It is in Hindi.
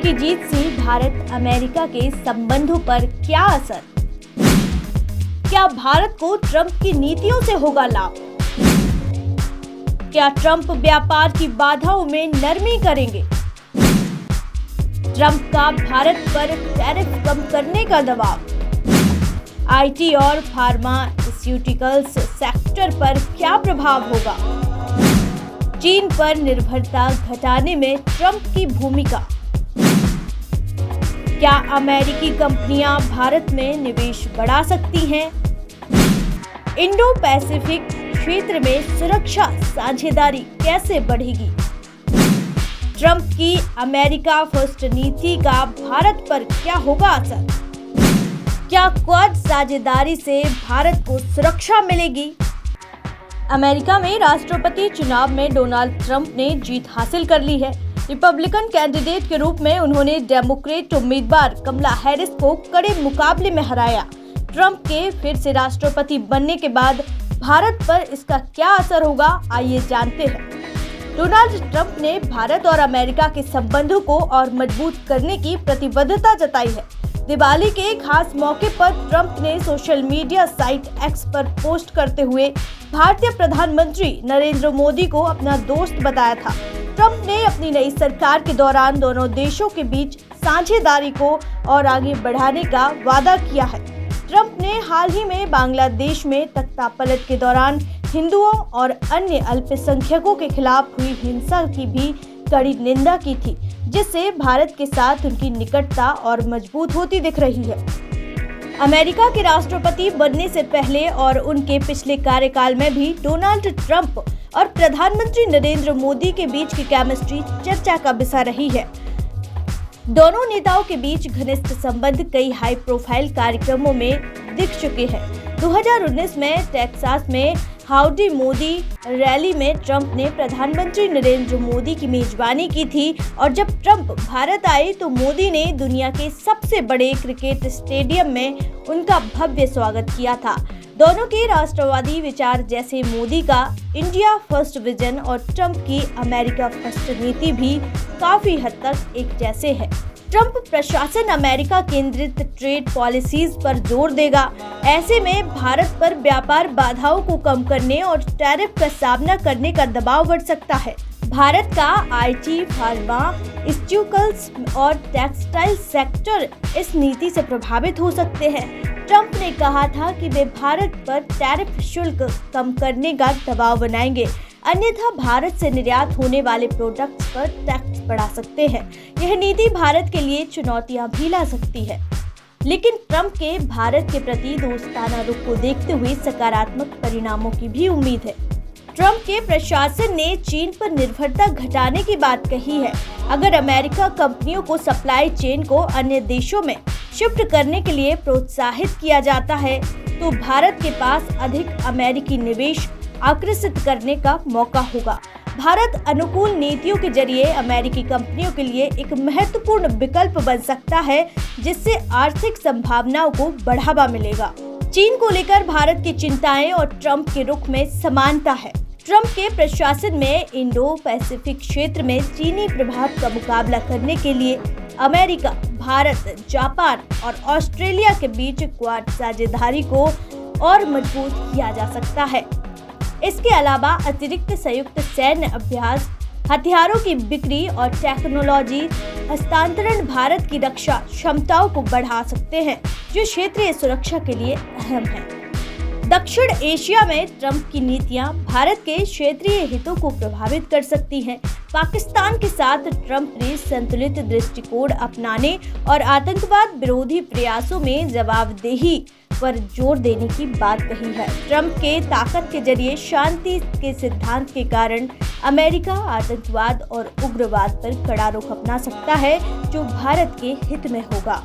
की जीत से भारत अमेरिका के संबंधों पर क्या असर? क्या भारत को ट्रंप की नीतियों से होगा लाभ? क्या ट्रंप व्यापार की बाधाओं में नरमी करेंगे? ट्रंप का भारत पर टैरिफ कम करने का दबाव, आईटी और फार्मास्यूटिकल्स सेक्टर पर क्या प्रभाव होगा? चीन पर निर्भरता घटाने में ट्रंप की भूमिका, क्या अमेरिकी कंपनियां भारत में निवेश बढ़ा सकती हैं? इंडो पैसिफिक क्षेत्र में सुरक्षा साझेदारी कैसे बढ़ेगी? ट्रंप की अमेरिका फर्स्ट नीति का भारत पर क्या होगा असर? क्या क्वाड साझेदारी से भारत को सुरक्षा मिलेगी? अमेरिका में राष्ट्रपति चुनाव में डोनाल्ड ट्रंप ने जीत हासिल कर ली है। रिपब्लिकन कैंडिडेट के रूप में उन्होंने डेमोक्रेट उम्मीदवार कमला हैरिस को कड़े मुकाबले में हराया। ट्रंप के फिर से राष्ट्रपति बनने के बाद भारत पर इसका क्या असर होगा, आइए जानते हैं। डोनाल्ड ट्रंप ने भारत और अमेरिका के संबंधों को और मजबूत करने की प्रतिबद्धता जताई है। दिवाली के खास मौके पर ट्रंप ने सोशल मीडिया साइट एक्स पर पोस्ट करते हुए भारतीय प्रधानमंत्री नरेंद्र मोदी को अपना दोस्त बताया था। ट्रंप ने अपनी नई सरकार के दौरान दोनों देशों के बीच साझेदारी को और आगे बढ़ाने का वादा किया है। ट्रंप ने हाल ही में बांग्लादेश में तख्तापलट के दौरान हिंदुओं और अन्य अल्पसंख्यकों के खिलाफ हुई हिंसा की भी कड़ी निंदा की थी, जिससे भारत के साथ उनकी निकटता और मजबूत होती दिख रही है। अमेरिका के राष्ट्रपति बनने से पहले और उनके पिछले कार्यकाल में भी डोनाल्ड ट्रंप और प्रधानमंत्री नरेंद्र मोदी के बीच की केमिस्ट्री चर्चा का विषय रही है। दोनों नेताओं के बीच घनिष्ठ संबंध कई हाई प्रोफाइल कार्यक्रमों में दिख चुके हैं। 2019 में टेक्सास में हाउडी मोदी रैली में ट्रंप ने प्रधानमंत्री नरेंद्र मोदी की मेजबानी की थी और जब ट्रंप भारत आए तो मोदी ने दुनिया के सबसे बड़े क्रिकेट स्टेडियम में उनका भव्य स्वागत किया था। दोनों के राष्ट्रवादी विचार जैसे मोदी का इंडिया फर्स्ट विजन और ट्रंप की अमेरिका फर्स्ट नीति भी काफी हद तक एक जैसे है। ट्रंप प्रशासन अमेरिका केंद्रित ट्रेड पॉलिसीज पर जोर देगा। ऐसे में भारत पर व्यापार बाधाओं को कम करने और टैरिफ का सामना करने का दबाव बढ़ सकता है। भारत का आईटी, फार्मास्यूटिकल्स और टेक्सटाइल सेक्टर इस नीति से प्रभावित हो सकते हैं। ट्रंप ने कहा था कि वे भारत पर टैरिफ शुल्क कम करने का दबाव बनाएंगे, अन्यथा भारत से निर्यात होने वाले प्रोडक्ट्स पर टैक्स बढ़ा सकते हैं। यह नीति भारत के लिए चुनौतियां भी ला सकती है, लेकिन ट्रंप के भारत के प्रति दोस्ताना रुख को देखते हुए सकारात्मक परिणामों की भी उम्मीद है। ट्रंप के प्रशासन ने चीन पर निर्भरता घटाने की बात कही है। अगर अमेरिका कंपनियों को सप्लाई चेन को अन्य देशों में शिफ्ट करने के लिए प्रोत्साहित किया जाता है तो भारत के पास अधिक अमेरिकी निवेश आकर्षित करने का मौका होगा। भारत अनुकूल नीतियों के जरिए अमेरिकी कंपनियों के लिए एक महत्वपूर्ण विकल्प बन सकता है, जिससे आर्थिक संभावनाओं को बढ़ावा मिलेगा। चीन को लेकर भारत की चिंताएं और ट्रंप के रुख में समानता है। ट्रंप के प्रशासन में इंडो पैसिफिक क्षेत्र में चीनी प्रभाव का मुकाबला करने के लिए अमेरिका, भारत, जापान और ऑस्ट्रेलिया के बीच क्वाड साझेदारी को और मजबूत किया जा सकता है। इसके अलावा अतिरिक्त संयुक्त सैन्य अभ्यास, हथियारों की बिक्री और टेक्नोलॉजी हस्तांतरण भारत की रक्षा क्षमताओं को बढ़ा सकते हैं, जो क्षेत्रीय सुरक्षा के लिए अहम है। दक्षिण एशिया में ट्रंप की नीतियां भारत के क्षेत्रीय हितों को प्रभावित कर सकती हैं। पाकिस्तान के साथ ट्रंप ने संतुलित दृष्टिकोण अपनाने और आतंकवाद विरोधी प्रयासों में जवाबदेही पर जोर देने की बात कही है। ट्रंप के ताकत के जरिए शांति के सिद्धांत के कारण अमेरिका आतंकवाद और उग्रवाद पर कड़ा रुख अपना सकता है, जो भारत के हित में होगा।